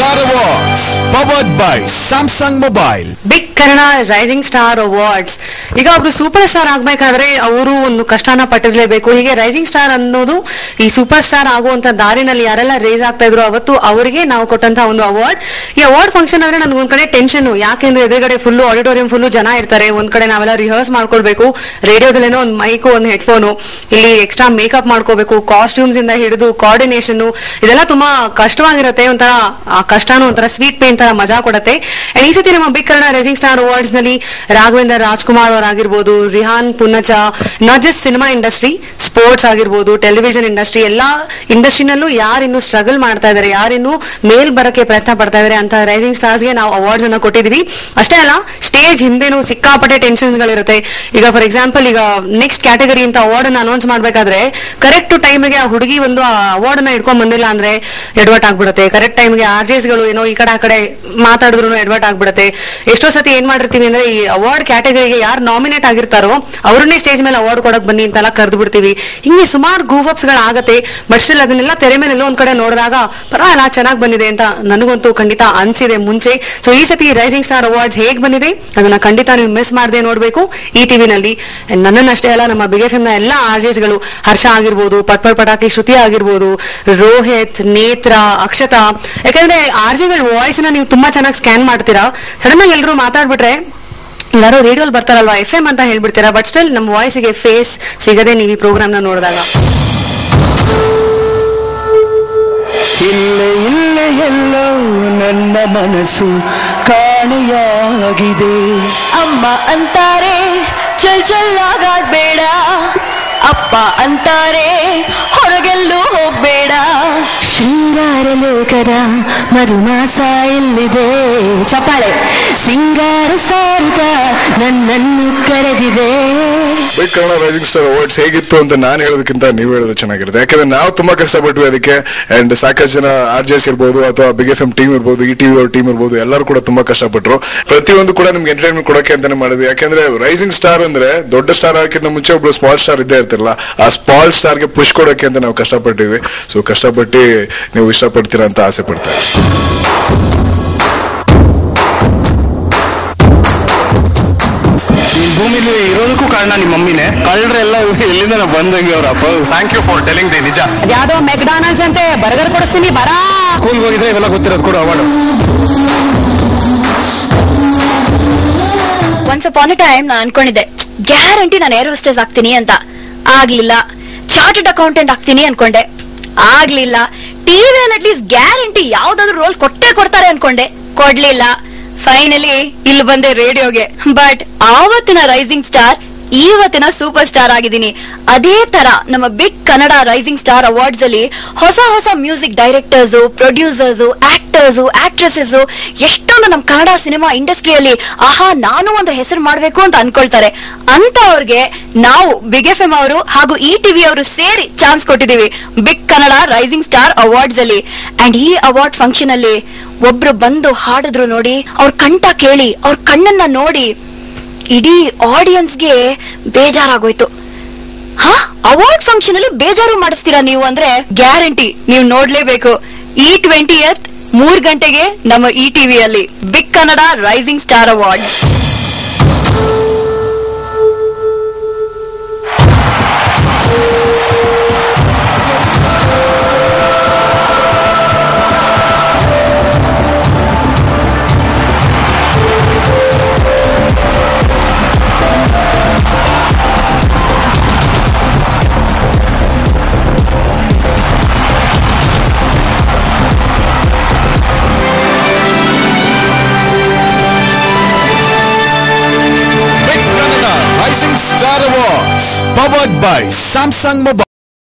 Star Awards, powered by Samsung Mobile. Big Kannada rising star awards. ಈಗ ಒಬ್ರು super star ಆಗ್ಬೇಕಾದ್ರೆ ಅವರು ಒಂದು ಕಷ್ಟನ ಪಟ್ಟಿರ್ಲೇಬೇಕು. ಹೀಗೆ ರೈಸಿಂಗ್ ಸ್ಟಾರ್ ಅನ್ನೋದು ಈ ಸೂಪರ್ ಸ್ಟಾರ್ ಆಗುವಂತ ದಾರಿನಲ್ಲಿ ಯಾರೆಲ್ಲ ರೇಸ್ ಆಗ್ತಾ ಇದ್ರು ಅವತ್ತು ಅವರಿಗೆ ನಾವು ಕೊಟ್ಟಂತ ಒಂದು ಅವಾರ್ಡ್. ಈ ಅವಾರ್ಡ್ ಫಂಕ್ಷನ್ ಆದ್ರೆ ನನ್ಗೆ ಒಂದ್ ಕಡೆ ಟೆನ್ಷನ್, ಯಾಕೆಂದ್ರೆ ಎದುರುಗಡೆ ಫುಲ್ ಆಡಿಟೋರಿಯಂ ಫುಲ್ ಜನ ಇರ್ತಾರೆ. ಒಂದ್ ಕಡೆ ನಾವೆಲ್ಲ ರಿಹರ್ಸ್ ಮಾಡ್ಕೊಳ್ಬೇಕು, ರೇಡಿಯೋದಲ್ಲೇನೋ ಒಂದು ಮೈಕು ಒಂದು ಹೆಡ್ಫೋನು, ಇಲ್ಲಿ ಎಕ್ಸ್ಟ್ರಾ ಮೇಕಪ್ ಮಾಡ್ಕೋಬೇಕು, ಕಾಸ್ಟ್ಯೂಮ್ಸ್ ಇಂದ ಹಿಡಿದು ಕೋಆರ್ಡಿನೇಷನ್, ಇದೆಲ್ಲ ತುಂಬಾ ಕಷ್ಟವಾಗಿರುತ್ತೆ. ಒಂಥರ ಆ ಕಷ್ಟನೂ ಒಂಥರ ಸ್ವೀಟ್ ಪೇನ್ ತರ ಮಜಾ ಕೊಡುತ್ತೆ. ಈ ಸತಿ ನಮ್ಮ big Kannada rising star Awards ನಲ್ಲಿ ರಾಘವೇಂದ್ರ ರಾಜ್ಕುಮಾರ್ ಅವರಾಗಿರ್ಬೋದು, Rihan Punnacha, not just cinema industry, sports ಆಗಿರ್ಬೋದು, ಟೆಲಿವಿಷನ್ ಇಂಡಸ್ಟ್ರಿ, ಎಲ್ಲಾ ಇಂಡಸ್ಟ್ರಿನಲ್ಲೂ ಯಾರಿನ್ನು ಸ್ಟ್ರಗಲ್ ಮಾಡ್ತಾ ಇದಾರೆ, ಯಾರಿನ್ನು ಮೇಲ್ ಬರಕ್ಕೆ ಪ್ರಯತ್ನ ಪಡ್ತಾ ಇದಾರೆ ಅಂತ ರೈಸಿಂಗ್ ಸ್ಟಾರ್ಸ್ ಗೆ ನಾವು ಅವಾರ್ಡ್ಸ್ ಅನ್ನ ಕೊಟ್ಟಿದೀವಿ. ಅಷ್ಟೇ ಅಲ್ಲ, ಸ್ಟೇಜ್ ಹಿಂದೆನೂ ಸಿಕ್ಕಾಪಟ್ಟೆ ಟೆನ್ಷನ್ಸ್ ಗಳಿರುತ್ತೆ. ಈಗ ಫಾರ್ ಎಕ್ಸಾಂಪಲ್, ಈಗ ನೆಕ್ಸ್ಟ್ ಕ್ಯಾಟಗರಿ ಅಂತ ಅವಾರ್ಡ್ ಅನ್ನ ಅನೌನ್ಸ್ ಮಾಡ್ಬೇಕಾದ್ರೆ ಕರೆಕ್ಟ್ ಟೈಮ್ಗೆ ಆ ಹುಡುಗಿ ಒಂದು ಅವಾರ್ಡ್ ಅನ್ನ ಇಟ್ಕೊಂಡ್ ಬಂದಿಲ್ಲ ಅಂದ್ರೆ ಎಡ್ವರ್ಟ್ ಆಗ್ಬಿಡುತ್ತೆ. ಕರೆಕ್ಟ್ ಟೈಮ್ಗೆ ಆರ್ಜೆಸ್ ಗಳು ಏನೋ ಈ ಕಡೆ ಆ ಕಡೆ ಮಾತಾಡಿದ್ರು ಎಡ್ವರ್ಟ್ ಆಗ್ಬಿಡುತ್ತೆ. ಎಷ್ಟೋ ಸತಿ ಏನ್ ಮಾಡಿರ್ತೀವಿ ಅಂದ್ರೆ ಈ ಅವಾರ್ಡ್ ಕ್ಯಾಟಗರಿಗೆ ಯಾರು ನಾಮಿನೇಟ್ ಆಗಿರ್ತಾರೋ ಅವ್ರನ್ನೇ ಸ್ಟೇಜ್ ಮೇಲೆ ಅವಾರ್ಡ್ ಕೊಡಕ್ ಬನ್ನಿ ಅಂತೆಲ್ಲ ಕರೆದು ಬಿಡ್ತೀವಿ. ಹಿಂಗೆ ಸುಮಾರು ಗೂಫಪ್ಸ್ ಗಳಾಗತ್ತೆ. ಬಟ್ ಸ್ಟಿಲ್ ಅದನ್ನೆಲ್ಲ ತೆರೆ ಮೇಲೆ ಒಂದ್ ಕಡೆ ನೋಡಿದಾಗ ಪರವಾಗಿಲ್ಲ, ಚೆನ್ನಾಗಿ ಬಂದಿದೆ ಅಂತ ನನಗಂತೂ ಖಂಡಿತ ಅನ್ಸಿದೆ ಮುಂಚೆ. ಸೊ ಈ ಸತಿ ರೈಸಿಂಗ್ ಸ್ಟಾರ್ ಅವಾರ್ಡ್ಸ್ ಹೇಗ್ ಬಂದಿದೆ ಅದನ್ನ ಖಂಡಿತ ನೀವು ಮಿಸ್ ಮಾಡದೆ ನೋಡ್ಬೇಕು ಈ ಟಿವಿನಲ್ಲಿ. ನನ್ನನ್ನಷ್ಟೇ ಅಲ್ಲ, ನಮ್ಮ ಬಿಗ್ ಎಫ್ ಎಂ ನ ಎಲ್ಲಾ ಆರ್ಜೆಸ್ ಗಳು, ಹರ್ಷ ಆಗಿರ್ಬೋದು, ಪಟ್ಪಟ್ ಪಟಾಕಿ ಶ್ರುತಿ ಆಗಿರ್ಬೋದು, ರೋಹಿತ್, ನೇತ್ರ, ಅಕ್ಷತಾ, ಯಾಕಂದ್ರೆ ಆರ್ಜೆಗಳ ವಾಯ್ಸ್ ನ ನೀವು ತುಂಬಾ ಚೆನ್ನಾಗಿ ಸ್ಕ್ಯಾನ್ ಮಾಡ್ತೀರಾ. ಸಡನ್ ಆಗಿ ಎಲ್ಲರೂ ಮಾತಾಡ್ಬಿಟ್ರೆ ಎಲ್ಲರೂ ರೇಡಿಯೋಲ್ ಬರ್ತಾರಲ್ವಾ ಎಫ್ ಎಂ ಅಂತ ಹೇಳ್ಬಿಡ್ತೀರಾ. ಬಟ್ ಸ್ಟಿಲ್ ನಮ್ಮ ವಾಯ್ಸ್ಗೆ ಫೇಸ್ ಸಿಗದೆ ನೀವು ಈ ಪ್ರೋಗ್ರಾಮ್ ನ ನೋಡಿದಾಗ. ಇಲ್ಲೇ ಇಲ್ಲೇ ಎಲ್ಲೋ ನನ್ನ ಮನಸ್ಸು ಕಾಣೆಯಾಗಿದೆ. ಅಮ್ಮ ಅಂತಾರೆ ಚಲ್ ಚಲ್ಲಾಗಾಡ್ಬೇಡ, ಅಪ್ಪ ಅಂತಾರೆ ಹೊರಗೆಲ್ಲೂ ಹೋಗ್ಬೇಡ. ಶೃಂಗಾರ ಲೋಕದ ಮಧುಮಾಸ ಎಲ್ಲಿದೆ, ಚಪ್ಪಾಳೆ ಸಿಂಗಾರ ಸಾರುತ್ತ ನನ್ನನ್ನು ಕರೆದಿದೆ. Big Kannada rising star awards ಹೇಗಿತ್ತು ಅಂತ ನಾನು ಹೇಳೋದಕ್ಕಿಂತ ನೀವು ಹೇಳಿದ್ರೆ ಚೆನ್ನಾಗಿರುತ್ತೆ. ಯಾಕಂದ್ರೆ ನಾವು ತುಂಬಾ ಕಷ್ಟಪಟ್ವಿ ಅದಕ್ಕೆ. ಅಂಡ್ ಸಾಕಷ್ಟು ಜನ ಆರ್ಜೆಸ್ ಇರ್ಬೋದು ಅಥವಾ ಬಿಗ್ ಎಫ್ ಎಂ ಟೀಮ್ ಇರ್ಬೋದು, ಈ ಟಿವಿ ಅವ್ರ ಟೀಮ್ ಇರ್ಬೋದು, ಎಲ್ಲರೂ ಕೂಡ ತುಂಬಾ ಕಷ್ಟಪಟ್ರು. ಪ್ರತಿಯೊಂದು ಕೂಡ ನಿಮ್ಗೆ ಎಂಟರ್ಟೈನ್ಮೆಂಟ್ ಕೊಡಕ್ಕೆ ಅಂತಾನೆ ಮಾಡಿದ್ವಿ. ಯಾಕಂದ್ರೆ ರೈಸಿಂಗ್ ಸ್ಟಾರ್ ಅಂದ್ರೆ ದೊಡ್ಡ ಸ್ಟಾರ್ ಆಗಕ್ಕಿಂತ ಮುಂಚೆ ಒಬ್ರು ಸ್ಮಾಲ್ ಸ್ಟಾರ್ ಇದ್ದೇ ಇರ್ತಿರಲ್ಲ, ಆ ಸ್ಮಾಲ್ ಸ್ಟಾರ್ ಗೆ ಪುಷ್ ಕೊಡಕ್ಕೆ ಅಂತ ನಾವು ಕಷ್ಟಪಟ್ಟಿದ್ವಿ. ಸೊ ಕಷ್ಟಪಟ್ಟು ನೀವು ಇಷ್ಟಪಡ್ತೀರಾ ಅಂತ ಆಸೆ ಪಡ್ತಾರೆ. ಈ ಭೂಮಿಲಿ ಇರೋದಕ್ಕೂ ಕಾರಣ ನಿಮ್ಮ ಮಮ್ಮಿನೇ. ಕಳ್ಳರೆಲ್ಲ ಎಲ್ಲಿಂದ ಬಂದಂಗೆ ಅವ್ರ ಅಪ್ಪ. Thank you for telling the ನಿಜ. ಯಾವ್ದೋ ಮೆಕ್ಡಾನಲ್ಡ್ಸ್ ಅಂತೆ ಬರ್ಗರ್ ಕೊಡಿಸ್ತೀನಿ ಬರಾ. ಸ್ಕೂಲ್ಗೆ ಹೋಗಿದ್ರೆ ಇವೆಲ್ಲ ಗೊತ್ತಿರೋದು ಕೂಡ award. Once upon A time ನಾನು ಅನ್ಕೊಂಡಿದ್ದೆ ಗ್ಯಾರಂಟಿ ನಾನು ಏರ್ ಹೋಸ್ಟೆಸ್ ಆಗ್ತೀನಿ ಅಂತ. ಆಗ್ಲಿಲ್ಲ. ಚಾರ್ಟೆಡ್ ಅಕೌಂಟೆಂಟ್ ಆಗ್ತೀನಿ ಅನ್ಕೊಂಡೆ, ಆಗ್ಲಿಲ್ಲ. ಟಿವಿಯಲ್ಲಿ ಅಟ್ಲೀಸ್ಟ್ ಗ್ಯಾರಂಟಿ ಯಾವ್ದಾದ್ರು ರೋಲ್ ಕೊಟ್ಟೆ ಕೊಡ್ತಾರೆ ಅನ್ಕೊಂಡೆ, ಕೊಡ್ಲಿಲ್ಲ. ಫೈನಲಿ ಇಲ್ಲಿ ಬಂದೆ ರೇಡಿಯೋಗೆ. ಬಟ್ ಆವತ್ತಿನ ರೈಸಿಂಗ್ ಸ್ಟಾರ್ ಇವತ್ತಿನ ಸೂಪರ್ ಸ್ಟಾರ್ ಆಗಿದ್ದೀನಿ. ಅದೇ ತರ ನಮ್ಮ big Kannada rising star awards ಅಲ್ಲಿ ಹೊಸ ಹೊಸ music directors, producers, actors, actresses ಎಷ್ಟೊಂದು ನಮ್ಮ ಕನ್ನಡ ಸಿನಿಮಾ ಇಂಡಸ್ಟ್ರಿಯಲ್ಲಿ ಆಹಾ ನಾನು ಒಂದು ಹೆಸರು ಮಾಡ್ಬೇಕು ಅಂತ ಅನ್ಕೊಳ್ತಾರೆ. ಅಂತ ಅವ್ರಿಗೆ ನಾವು ಬಿಗ್ ಎಫ್ ಎಂ ಅವರು ಹಾಗೂ ಈ ಟಿವಿ ಅವರು ಸೇರಿ ಚಾನ್ಸ್ ಕೊಟ್ಟಿದೀವಿ Big Kannada rising star awards ಅಲ್ಲಿ. ಅಂಡ್ ಈ ಅವಾರ್ಡ್ ಫಂಕ್ಷನ್ ಅಲ್ಲಿ ಒಬ್ರು ಬಂದು ಹಾಡಿದ್ರು ನೋಡಿ, ಅವ್ರ ಕಂಠ ಕೇಳಿ, ಅವ್ರ ಕಣ್ಣನ್ನ ನೋಡಿ ಇಡೀ ಆಡಿಯನ್ಸ್ಗೆ ಬೇಜಾರಾಗೋಯ್ತು. ಅವಾರ್ಡ್ ಫಂಕ್ಷನ್ ಅಲ್ಲಿ ಬೇಜಾರು ಮಾಡಿಸ್ತೀರಾ ನೀವು ಅಂದ್ರೆ ಗ್ಯಾರಂಟಿ ನೀವು ನೋಡ್ಲೇಬೇಕು. ಈ 20th 3 ಗಂಟೆಗೆ ನಮ್ಮ ಈ ಟಿವಿಯಲ್ಲಿ big Kannada rising star award. Star Awards, powered by Samsung Mobile.